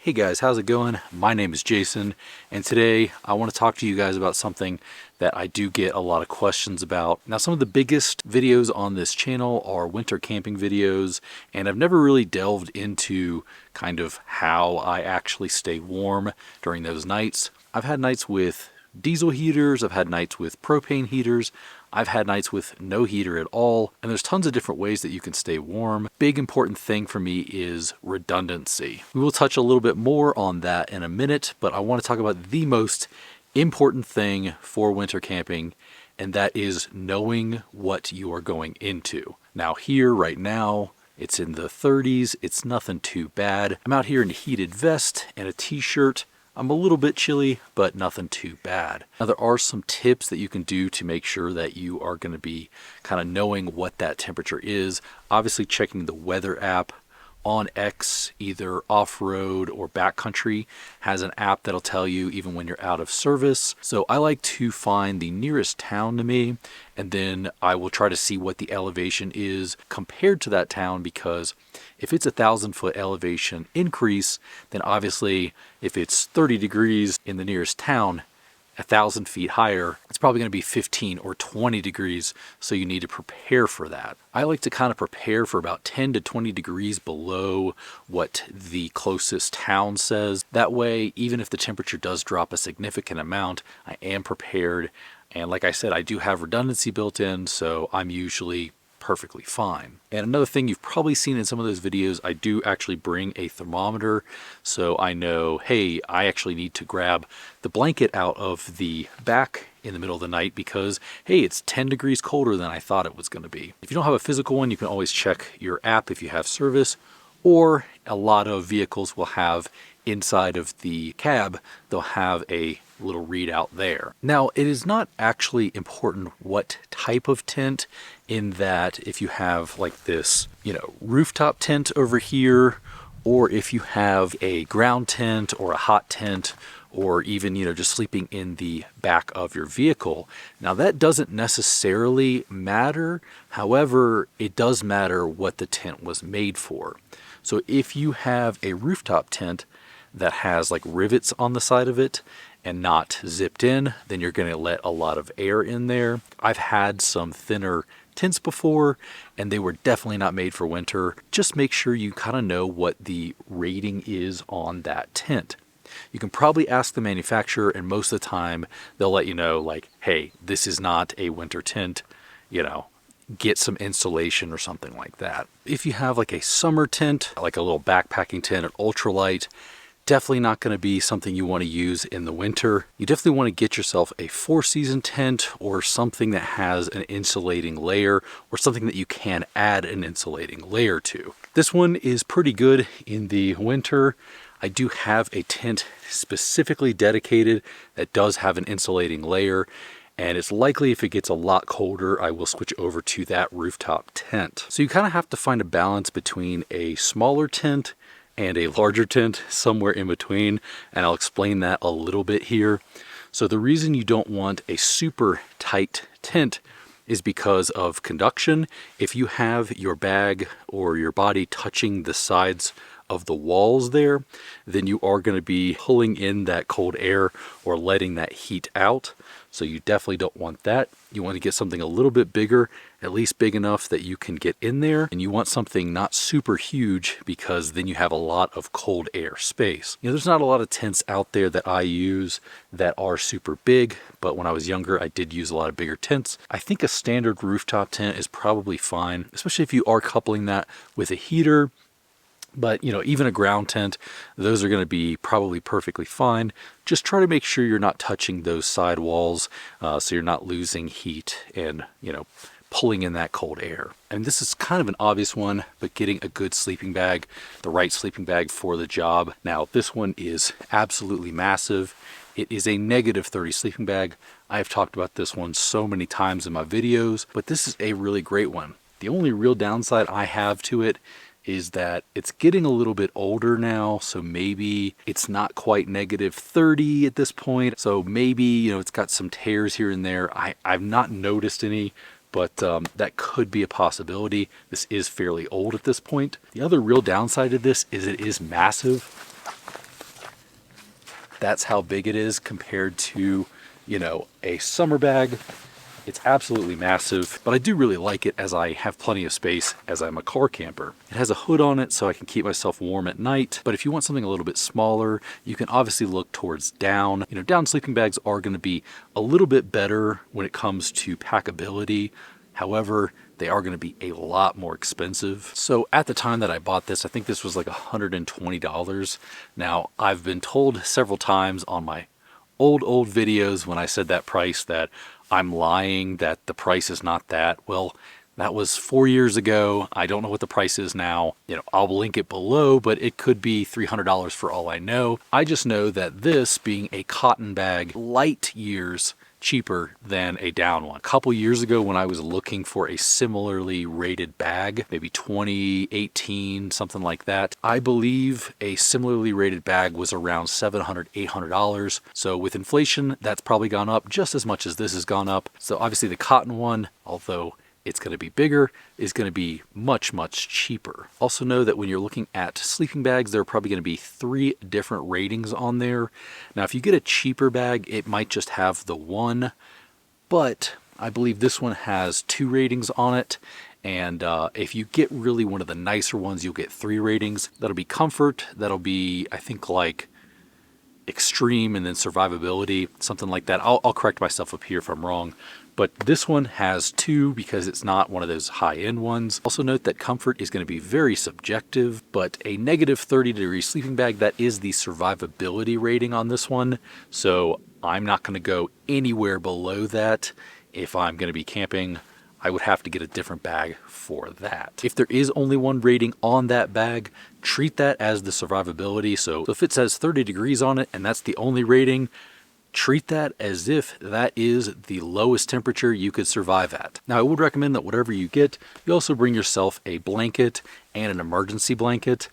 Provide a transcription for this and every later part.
Hey guys, how's it going? My name is Jason, and today I want to talk to you guys about something that I do get a lot of questions about. Now, some of the biggest videos on this channel are winter camping videos, and I've never really delved into kind of how I actually stay warm during those nights. I've had nights with diesel heaters, I've had nights with propane heaters, I've had nights with no heater at all, and there's tons of different ways that you can stay warm. Big important thing for me is redundancy. We will touch a little bit more on that in a minute, but I want to talk about the most important thing for winter camping, and that is knowing what you are going into. Now here, right now, it's in the 30s, it's nothing too bad. I'm out here in a heated vest and a t-shirt. I'm a little bit chilly, but nothing too bad. Now there are some tips that you can do to make sure that you are going to be kind of knowing what that temperature is. Obviously checking the weather app on X, either off-road or backcountry, has an app that'll tell you even when you're out of service. So I like to find the nearest town to me, and then I will try to see what the elevation is compared to that town, because if it's 1,000-foot elevation increase, then obviously if it's 30 degrees in the nearest town, 1,000 feet higher, it's probably going to be 15 or 20 degrees, so you need to prepare for that. I like to kind of prepare for about 10 to 20 degrees below what the closest town says. That way, even if the temperature does drop a significant amount, I am prepared. And like I said, I do have redundancy built in, so I'm usually perfectly fine. And another thing you've probably seen in some of those videos, I do actually bring a thermometer, so I know, hey, I actually need to grab the blanket out of the back in the middle of the night because, hey, it's 10 degrees colder than I thought it was going to be. If you don't have a physical one, you can always check your app if you have service, or a lot of vehicles will have inside of the cab, they'll have a little readout there. Now, it is not actually important what type of tent, in that if you have like this, rooftop tent over here, or if you have a ground tent or a hot tent, or even, just sleeping in the back of your vehicle. Now that doesn't necessarily matter. However, it does matter what the tent was made for. So if you have a rooftop tent that has like rivets on the side of it and not zipped in, then you're going to let a lot of air in there. I've had some thinner tents before, and they were definitely not made for winter. Just make sure you kind of know what the rating is on that tent. You can probably ask the manufacturer, and most of the time they'll let you know, like, hey, this is not a winter tent, get some insulation or something like that. If you have like a summer tent, like a little backpacking tent, an ultralight, definitely not going to be something you want to use in the winter. You definitely want to get yourself a 4-season tent, or something that has an insulating layer, or something that you can add an insulating layer to. This one is pretty good in the winter. I do have a tent specifically dedicated that does have an insulating layer, and it's likely if it gets a lot colder, I will switch over to that rooftop tent. So you kind of have to find a balance between a smaller tent and a larger tent, somewhere in between, and I'll explain that a little bit here. So the reason you don't want a super tight tent is because of conduction. If you have your bag or your body touching the sides of the walls there, then you are going to be pulling in that cold air or letting that heat out. So you definitely don't want that. You want to get something a little bit bigger, at least big enough that you can get in there. And you want something not super huge, because then you have a lot of cold air space. There's not a lot of tents out there that I use that are super big, but when I was younger, I did use a lot of bigger tents. I think a standard rooftop tent is probably fine, especially if you are coupling that with a heater. But, even a ground tent, those are going to be probably perfectly fine. Just try to make sure you're not touching those side walls, so you're not losing heat and, pulling in that cold air. And this is kind of an obvious one, but getting a good sleeping bag, the right sleeping bag for the job. Now, this one is absolutely massive. It is a -30 sleeping bag. I have talked about this one so many times in my videos, but this is a really great one. The only real downside I have to it is that it's getting a little bit older now, so maybe it's not quite -30 at this point. So maybe, it's got some tears here and there. I've not noticed any, but that could be a possibility. This is fairly old at this point. The other real downside of this is it is massive. That's how big it is compared to, you know, a summer bag. It's absolutely massive, but I do really like it as I have plenty of space as I'm a car camper. It has a hood on it so I can keep myself warm at night, but if you want something a little bit smaller, you can obviously look towards down. You know, down sleeping bags are going to be a little bit better when it comes to packability. However, they are going to be a lot more expensive. So at the time that I bought this, I think this was like $120. Now, I've been told several times on my old videos when I said that price that I'm lying, that the price is not that. Well, that was 4 years ago. I don't know what the price is now. You know, I'll link it below, but it could be $300 for all I know. I just know that this being a cotton bag, light years cheaper than a down one. A couple years ago when I was looking for a similarly rated bag, maybe 2018, something like that, I believe a similarly rated bag was around $700, $800. So with inflation, that's probably gone up just as much as this has gone up. So obviously the cotton one, although it's going to be bigger, is going to be much, much cheaper. Also know that when you're looking at sleeping bags, there are probably going to be 3 different ratings on there. Now, if you get a cheaper bag, it might just have the one, but I believe this one has 2 ratings on it. And if you get really one of the nicer ones, you'll get 3 ratings. That'll be comfort. That'll be, I think, like extreme, and then survivability, something like that. I'll correct myself up here if I'm wrong. But this one has 2 because it's not one of those high-end ones. Also note that comfort is going to be very subjective, but a negative 30-degree sleeping bag, that is the survivability rating on this one. So I'm not going to go anywhere below that. If I'm going to be camping, I would have to get a different bag for that. If there is only one rating on that bag, treat that as the survivability. So if it says 30 degrees on it and that's the only rating, treat that as if that is the lowest temperature you could survive at. Now, I would recommend that whatever you get, you also bring yourself a blanket and an emergency blanket.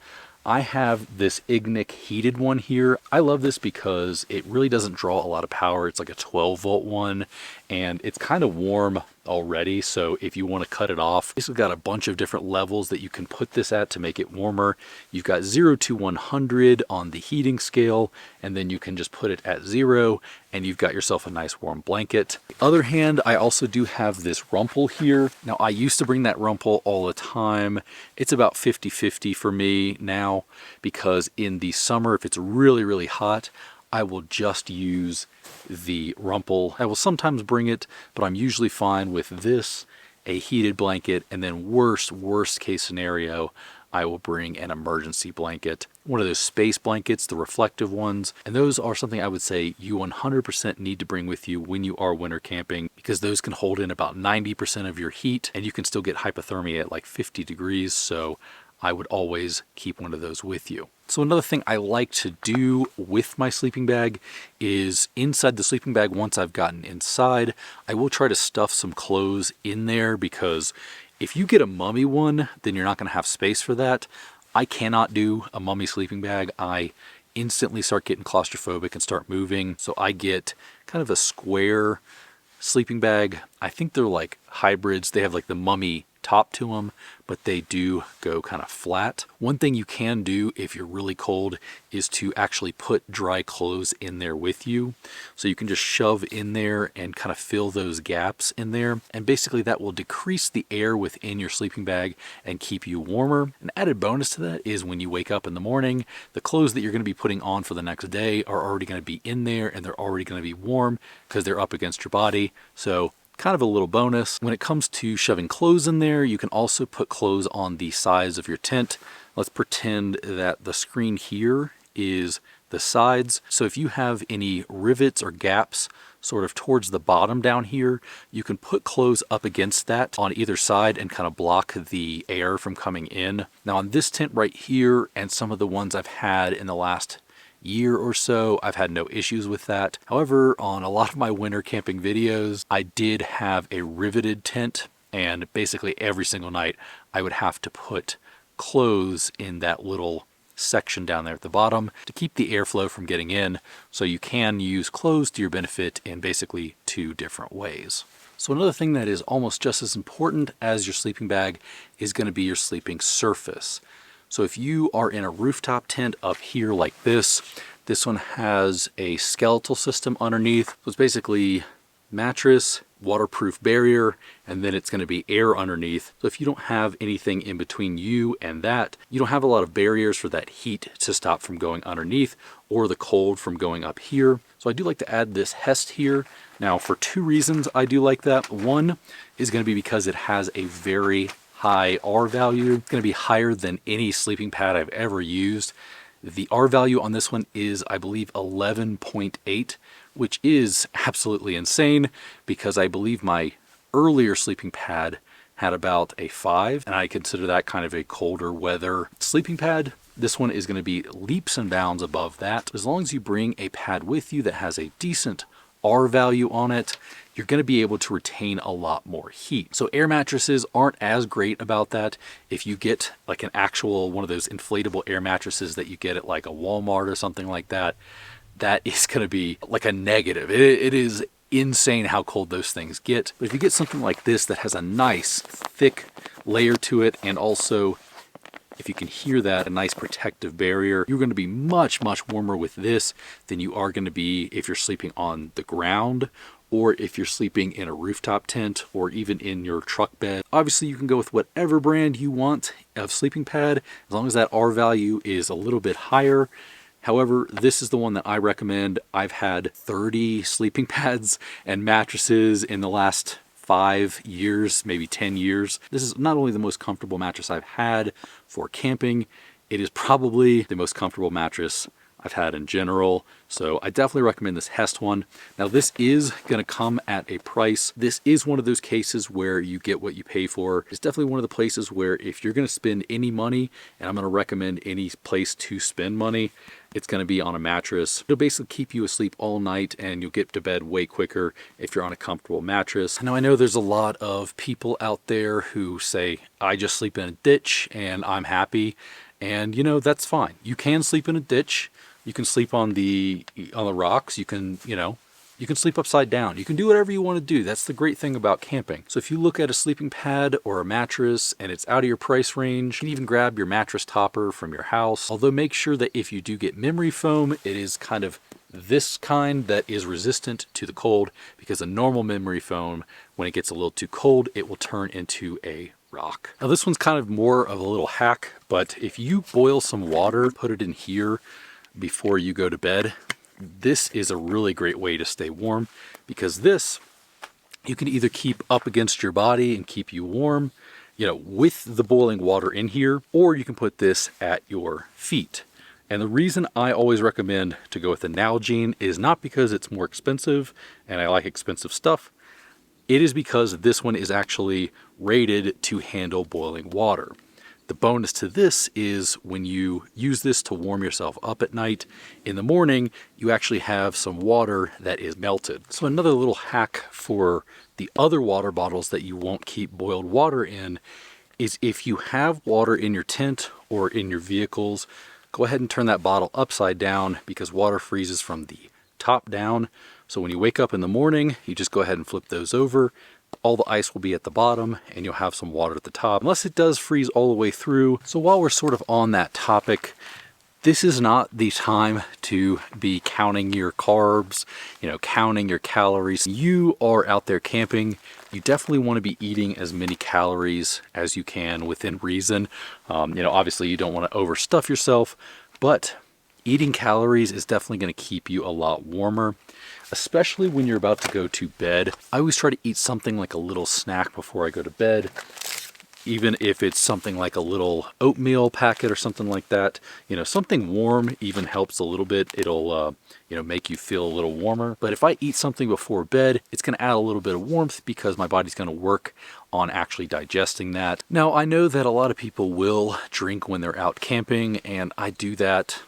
I have this Ignic heated one here. I love this because it really doesn't draw a lot of power. It's like a 12-volt one, and it's kind of warm already, so if you want to cut it off, it's got a bunch of different levels that you can put this at to make it warmer. You've got 0 to 100 on the heating scale, and then you can just put it at 0, and you've got yourself a nice warm blanket. On the other hand, I also do have this Rumpel here. Now, I used to bring that Rumpel all the time. It's about 50-50 for me now, because in the summer, if it's really, really hot, I will just use the Rumpel. I will sometimes bring it, but I'm usually fine with this, a heated blanket, and then worst case scenario, I will bring an emergency blanket, one of those space blankets, the reflective ones. And those are something I would say you 100% need to bring with you when you are winter camping, because those can hold in about 90% of your heat, and you can still get hypothermia at like 50 degrees. So I would always keep one of those with you. So another thing I like to do with my sleeping bag is inside the sleeping bag, once I've gotten inside, I will try to stuff some clothes in there, because if you get a mummy one, then you're not going to have space for that. I cannot do a mummy sleeping bag. I instantly start getting claustrophobic and start moving. So I get kind of a square sleeping bag. I think they're like hybrids. They have like the mummy top to them, but they do go kind of flat. One thing you can do if you're really cold is to actually put dry clothes in there with you. So you can just shove in there and kind of fill those gaps in there. And basically that will decrease the air within your sleeping bag and keep you warmer. An added bonus to that is when you wake up in the morning, the clothes that you're going to be putting on for the next day are already going to be in there, and they're already going to be warm because they're up against your body. So kind of a little bonus. When it comes to shoving clothes in there, you can also put clothes on the sides of your tent. Let's pretend that the screen here is the sides. So if you have any rivets or gaps sort of towards the bottom down here, you can put clothes up against that on either side and kind of block the air from coming in. Now on this tent right here, and some of the ones I've had in the last year or so, I've had no issues with that. However, on a lot of my winter camping videos, I did have a riveted tent, and basically every single night I would have to put clothes in that little section down there at the bottom to keep the airflow from getting in. So you can use clothes to your benefit in basically 2 different ways. So another thing that is almost just as important as your sleeping bag is going to be your sleeping surface. So if you are in a rooftop tent up here like this, This one has a skeletal system underneath. So it's basically mattress, waterproof barrier, and then it's going to be air underneath. So if you don't have anything in between you and that, you don't have a lot of barriers for that heat to stop from going underneath or the cold from going up here. So I do like to add this Hest here. Now for two reasons I do like that. One is going to be because it has a very high R value. It's going to be higher than any sleeping pad I've ever used. The R value on this one is, I believe, 11.8, which is absolutely insane because I believe my earlier sleeping pad had about a 5, and I consider that kind of a colder weather sleeping pad. This one is going to be leaps and bounds above that. As long as you bring a pad with you that has a decent R value on it, you're going to be able to retain a lot more heat. So air mattresses aren't as great about that. If you get like an actual one of those inflatable air mattresses that you get at like a Walmart or something like that, that is going to be like a negative. It is insane how cold those things get. But if you get something like this that has a nice thick layer to it, and also, if you can hear that, a nice protective barrier, you're going to be much, much warmer with this than you are going to be if you're sleeping on the ground, or if you're sleeping in a rooftop tent, or even in your truck bed. Obviously, you can go with whatever brand you want of sleeping pad, as long as that R value is a little bit higher. However, this is the one that I recommend. I've had 30 sleeping pads and mattresses in the last 5 years, maybe 10 years. This is not only the most comfortable mattress I've had for camping, it is probably the most comfortable mattress I've had in general. So I definitely recommend this Hest one. Now this is going to come at a price. This is one of those cases where you get what you pay for. It's definitely one of the places where if you're going to spend any money, and I'm going to recommend any place to spend money, it's going to be on a mattress. It'll basically keep you asleep all night, and you'll get to bed way quicker if you're on a comfortable mattress. Now I know there's a lot of people out there who say, I just sleep in a ditch and I'm happy. And you know, that's fine. You can sleep in a ditch. You can sleep on the rocks. You can, you can sleep upside down. You can do whatever you want to do. That's the great thing about camping. So if you look at a sleeping pad or a mattress and it's out of your price range, you can even grab your mattress topper from your house. Although make sure that if you do get memory foam, it is kind of this kind that is resistant to the cold, because a normal memory foam, when it gets a little too cold, it will turn into a rock. Now this one's kind of more of a little hack, but if you boil some water, put it in here before you go to bed, this is a really great way to stay warm, because this you can either keep up against your body and keep you warm, with the boiling water in here, or you can put this at your feet. And the reason I always recommend to go with the Nalgene is not because it's more expensive and I like expensive stuff. It is because this one is actually rated to handle boiling water. The bonus to this is when you use this to warm yourself up at night, in the morning, you actually have some water that is melted. So another little hack for the other water bottles that you won't keep boiled water in is, if you have water in your tent or in your vehicles, go ahead and turn that bottle upside down, because water freezes from the top down. So when you wake up in the morning, you just go ahead and flip those over. All the ice will be at the bottom and you'll have some water at the top, unless it does freeze all the way through. So while we're sort of on that topic, this is not the time to be counting your carbs, counting your calories. You are out there camping. You definitely want to be eating as many calories as you can within reason. Obviously you don't want to overstuff yourself, but eating calories is definitely going to keep you a lot warmer, especially when you're about to go to bed. I always try to eat something like a little snack before I go to bed, even if it's something like a little oatmeal packet or something like that. Something warm even helps a little bit. It'll, make you feel a little warmer. But if I eat something before bed, it's going to add a little bit of warmth, because my body's going to work on actually digesting that. Now, I know that a lot of people will drink when they're out camping, and I do that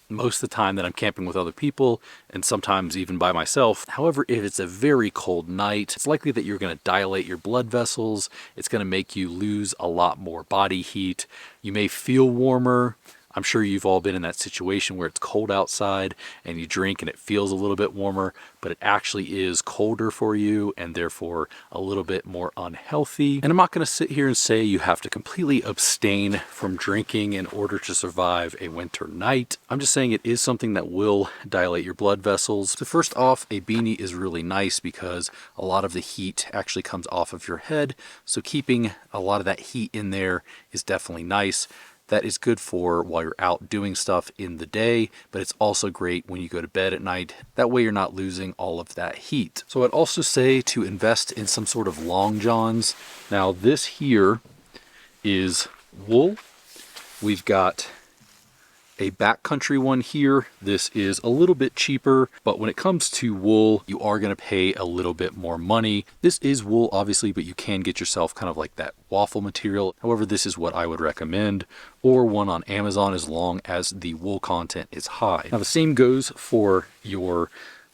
most of the time that I'm camping with other people, and sometimes even by myself. However, if it's a very cold night, it's likely that you're going to dilate your blood vessels. It's going to make you lose a lot more body heat. You may feel warmer. I'm sure you've all been in that situation where it's cold outside and you drink and it feels a little bit warmer, but it actually is colder for you and therefore a little bit more unhealthy. And I'm not going to sit here and say you have to completely abstain from drinking in order to survive a winter night. I'm just saying it is something that will dilate your blood vessels. So first off, a beanie is really nice because a lot of the heat actually comes off of your head. So keeping a lot of that heat in there is definitely nice. That is good for while you're out doing stuff in the day, but it's also great when you go to bed at night. That way you're not losing all of that heat. So I'd also say to invest in some sort of long johns. Now this here is wool. We've got a backcountry one here. This is a little bit cheaper, but when it comes to wool, you are going to pay a little bit more money. This is wool, obviously, but you can get yourself kind of like that waffle material. However, this is what I would recommend, or one on Amazon as long as the wool content is high. Now, the same goes for your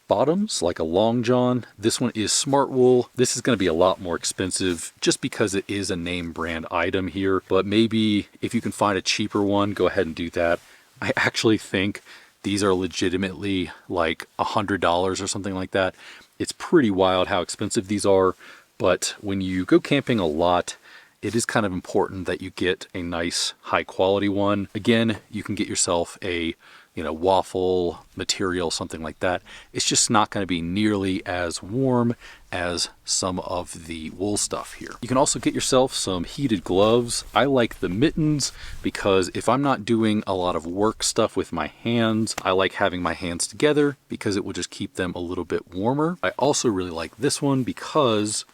bottoms, like a long john. This one is smart wool. This is going to be a lot more expensive just because it is a name brand item here, but maybe if you can find a cheaper one, go ahead and do that. I actually think these are legitimately like $100 or something like that. It's pretty wild how expensive these are, but when you go camping a lot, it is kind of important that you get a nice high quality one. Again, you can get yourself a waffle material, something like that. It's just not going to be nearly as warm as some of the wool stuff here. You can also get yourself some heated gloves. I like the mittens because if I'm not doing a lot of work stuff with my hands, I like having my hands together because it will just keep them a little bit warmer. I also really like this one because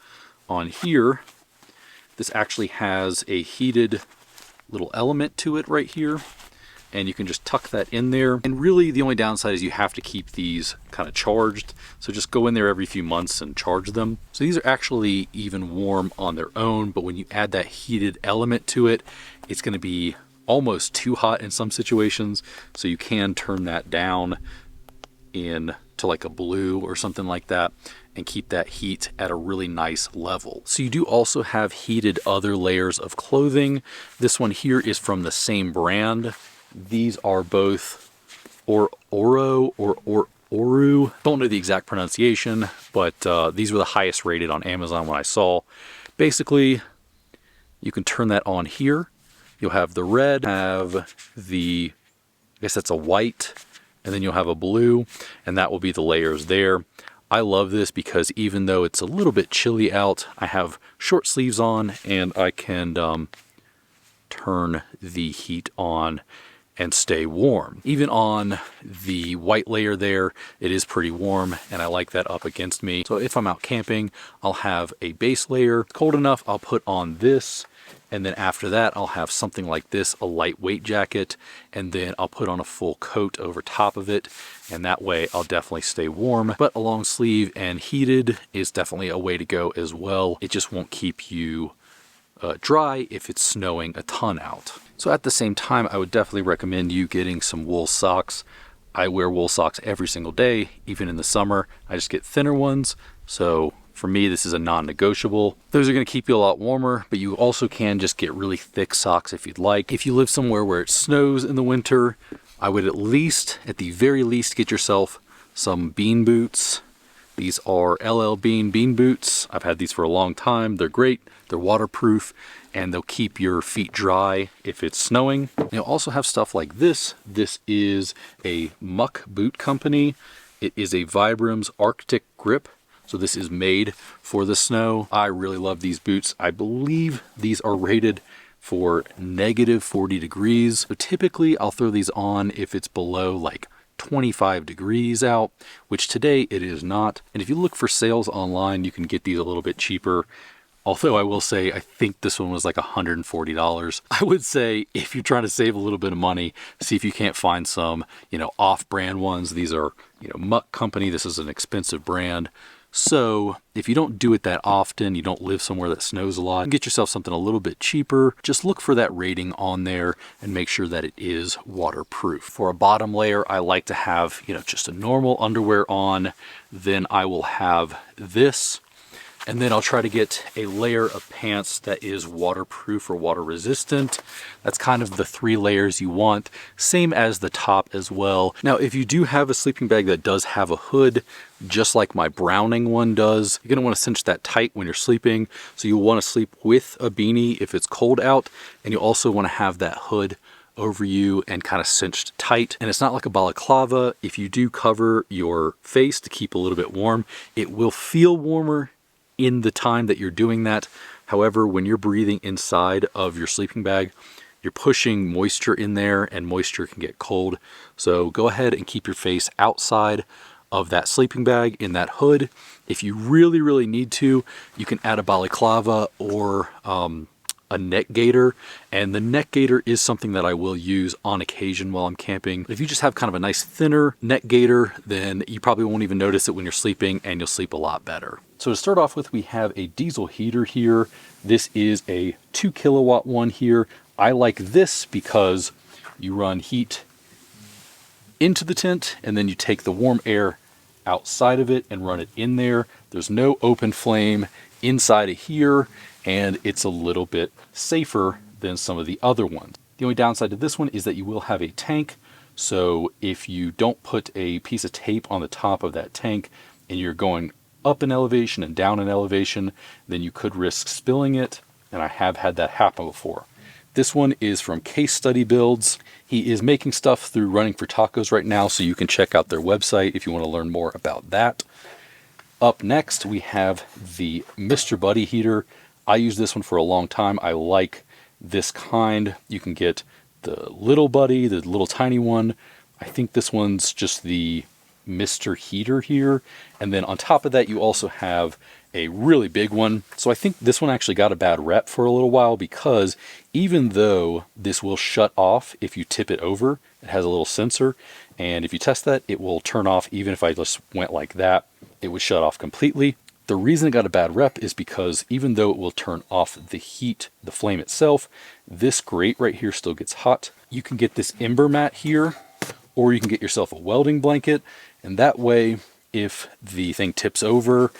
on here, this actually has a heated little element to it right here. And you can just tuck that in there. And really the only downside is you have to keep these kind of charged. So just go in there every few months and charge them. So these are actually even warm on their own, but when you add that heated element to it, it's going to be almost too hot in some situations. So you can turn that down in to like a blue or something like that and keep that heat at a really nice level. So you do also have heated other layers of clothing. This one here is from the same brand. These are both Oro or Oru. Don't know the exact pronunciation, but these were the highest rated on Amazon when I saw. Basically, you can turn that on here. You'll have the red, have the, I guess that's a white, and then you'll have a blue, and that will be the layers there. I love this because even though it's a little bit chilly out, I have short sleeves on and I can turn the heat on and stay warm. Even on the white layer there, it is pretty warm and I like that up against me. So if I'm out camping, I'll have a base layer. Cold enough, I'll put on this. And then after that, I'll have something like this, a lightweight jacket. And then I'll put on a full coat over top of it. And that way I'll definitely stay warm. But a long sleeve and heated is definitely a way to go as well. It just won't keep you dry if it's snowing a ton out. So at the same time, I would definitely recommend you getting some wool socks. I wear wool socks every single day, even in the summer. I just get thinner ones. So for me, this is a non-negotiable. Those are going to keep you a lot warmer, but you also can just get really thick socks if you'd like. If you live somewhere where it snows in the winter, I would at the very least, get yourself some bean boots. These are LL Bean bean boots. I've had these for a long time. They're great. They're waterproof and they'll keep your feet dry if it's snowing. You'll also have stuff like this. This is a Muck boot company. It is a Vibram's Arctic grip. So this is made for the snow. I really love these boots. I believe these are rated for -40 degrees. So typically I'll throw these on if it's below like 25 degrees out, which today it is not. And if you look for sales online, you can get these a little bit cheaper. Although I will say, I think this one was like $140. I would say if you're trying to save a little bit of money, see if you can't find some, off-brand ones. These are, Muck Company. This is an expensive brand. So if you don't do it that often, you don't live somewhere that snows a lot, get yourself something a little bit cheaper. Just look for that rating on there and make sure that it is waterproof. For a bottom layer, I like to have, just a normal underwear on. Then I will have this. And then I'll try to get a layer of pants that is waterproof or water resistant. That's kind of the 3 layers you want, same as the top as well. Now, if you do have a sleeping bag that does have a hood, just like my Browning one does, you're gonna wanna cinch that tight when you're sleeping. So you'll wanna sleep with a beanie if it's cold out, and you also wanna have that hood over you and kind of cinched tight. And it's not like a balaclava. If you do cover your face to keep a little bit warm, it will feel warmer in the time that you're doing that. However, when you're breathing inside of your sleeping bag, you're pushing moisture in there, and moisture can get cold. So go ahead and keep your face outside of that sleeping bag in that hood. If you really, really need to, you can add a balaclava or a neck gaiter, and the neck gaiter is something that I will use on occasion while I'm camping. If you just have kind of a nice thinner neck gaiter, then you probably won't even notice it when you're sleeping, and you'll sleep a lot better. So to start off with, we have a diesel heater here. This is a 2 kilowatt one here. I like this because you run heat into the tent, and then you take the warm air outside of it and run it in there. There's no open flame inside of here, and it's a little bit safer than some of the other ones. The only downside to this one is that you will have a tank. So if you don't put a piece of tape on the top of that tank and you're going up in elevation and down in elevation, then you could risk spilling it. And I have had that happen before. This one is from Case Study Builds. He is making stuff through Running for Tacos right now, so you can check out their website if you want to learn more about that. Up next, we have the Mr. Buddy heater. I used this one for a long time. I like this kind. You can get the little buddy, the little tiny one. I think this one's just the Mr. Heater here. And then on top of that, you also have a really big one. So I think this one actually got a bad rep for a little while, because even though this will shut off if you tip it over, it has a little sensor. And if you test that, it will turn off. Even if I just went like that, it would shut off completely. The reason it got a bad rep is because even though it will turn off the heat, the flame itself, this grate right here still gets hot. You can get this ember mat here, or you can get yourself a welding blanket. And that way, if the thing tips over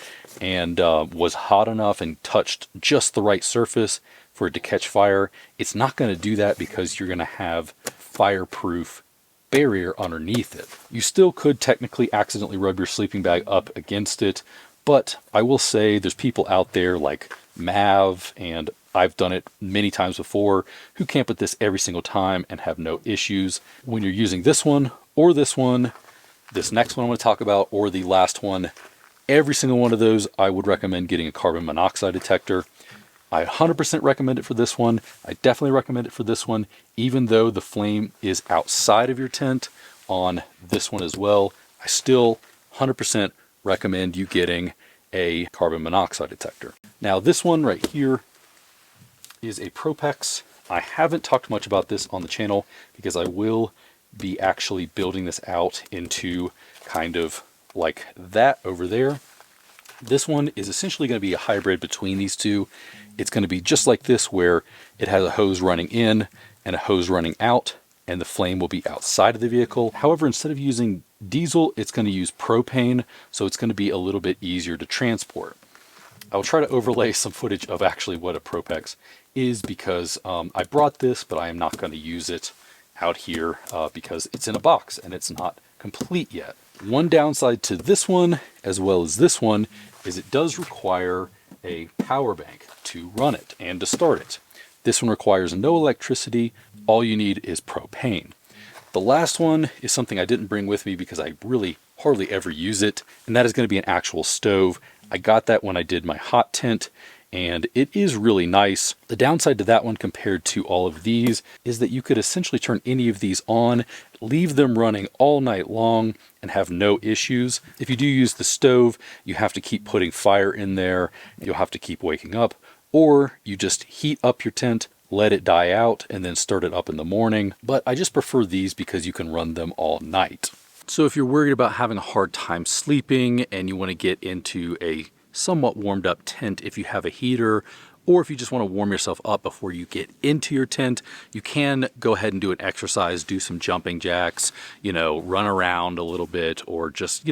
and was hot enough and touched just the right surface for it to catch fire, it's not going to do that, because you're going to have fireproof barrier underneath it. You still could technically accidentally rub your sleeping bag up against it, but I will say there's people out there like Mav, and I've done it many times before, who camp with this every single time and have no issues. When you're using this one, or this one, this next one I'm going to talk about, or the last one, every single one of those, I would recommend getting a carbon monoxide detector. I 100% recommend it for this one. I definitely recommend it for this one, even though the flame is outside of your tent on this one as well. I still 100% recommend you getting a carbon monoxide detector. Now this one right here is a Propex. I haven't talked much about this on the channel because I will be actually building this out into kind of like that over there. This one is essentially going to be a hybrid between these two. It's going to be just like this, where it has a hose running in and a hose running out, and the flame will be outside of the vehicle. However, instead of using diesel, it's going to use propane, so it's going to be a little bit easier to transport. I'll try to overlay some footage of actually what a Propex is, because I brought this, but I am not going to use it out here because it's in a box and it's not complete yet. One downside to this one, as well as this one, is it does require a power bank to run it and to start it. This one requires no electricity. All you need is propane. The last one is something I didn't bring with me because I really hardly ever use it, and that is going to be an actual stove. I got that when I did my hot tent, and it is really nice. The downside to that one compared to all of these is that you could essentially turn any of these on, leave them running all night long, and have no issues. If you do use the stove, you have to keep putting fire in there, you'll have to keep waking up, or you just heat up your tent, let it die out, and then start it up in the morning. But I just prefer these because you can run them all night. So if you're worried about having a hard time sleeping and you want to get into a somewhat warmed up tent, if you have a heater, or if you just want to warm yourself up before you get into your tent, you can go ahead and do an exercise, do some jumping jacks, run around a little bit, or just,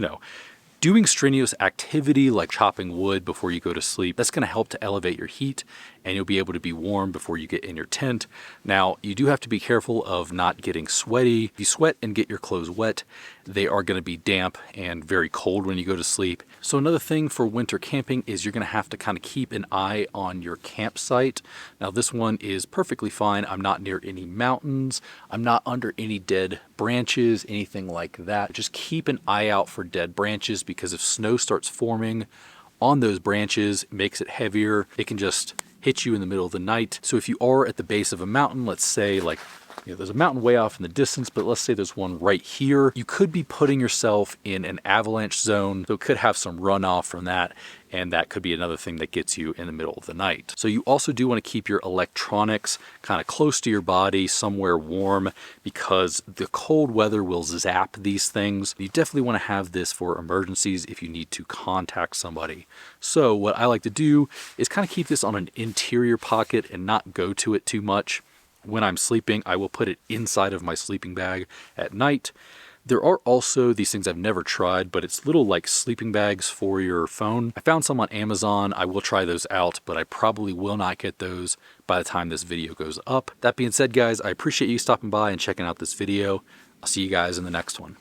do doing strenuous activity like chopping wood before you go to sleep, that's going to help to elevate your heat and you'll be able to be warm before you get in your tent. Now, you do have to be careful of not getting sweaty. If you sweat and get your clothes wet, they are going to be damp and very cold when you go to sleep. So another thing for winter camping is you're going to have to kind of keep an eye on your campsite. Now, this one is perfectly fine. I'm not near any mountains. I'm not under any dead branches, anything like that. Just keep an eye out for dead branches, because if snow starts forming on those branches, it makes it heavier. It can just hit you in the middle of the night. So if you are at the base of a mountain, let's say like, there's a mountain way off in the distance, but let's say there's one right here, you could be putting yourself in an avalanche zone. So it could have some runoff from that, and that could be another thing that gets you in the middle of the night. So you also do want to keep your electronics kind of close to your body, somewhere warm, because the cold weather will zap these things. You definitely want to have this for emergencies if you need to contact somebody. So what I like to do is kind of keep this on an interior pocket and not go to it too much. When I'm sleeping, I will put it inside of my sleeping bag at night. There are also these things I've never tried, but it's little like sleeping bags for your phone. I found some on Amazon. I will try those out, but I probably will not get those by the time this video goes up. That being said, guys, I appreciate you stopping by and checking out this video. I'll see you guys in the next one.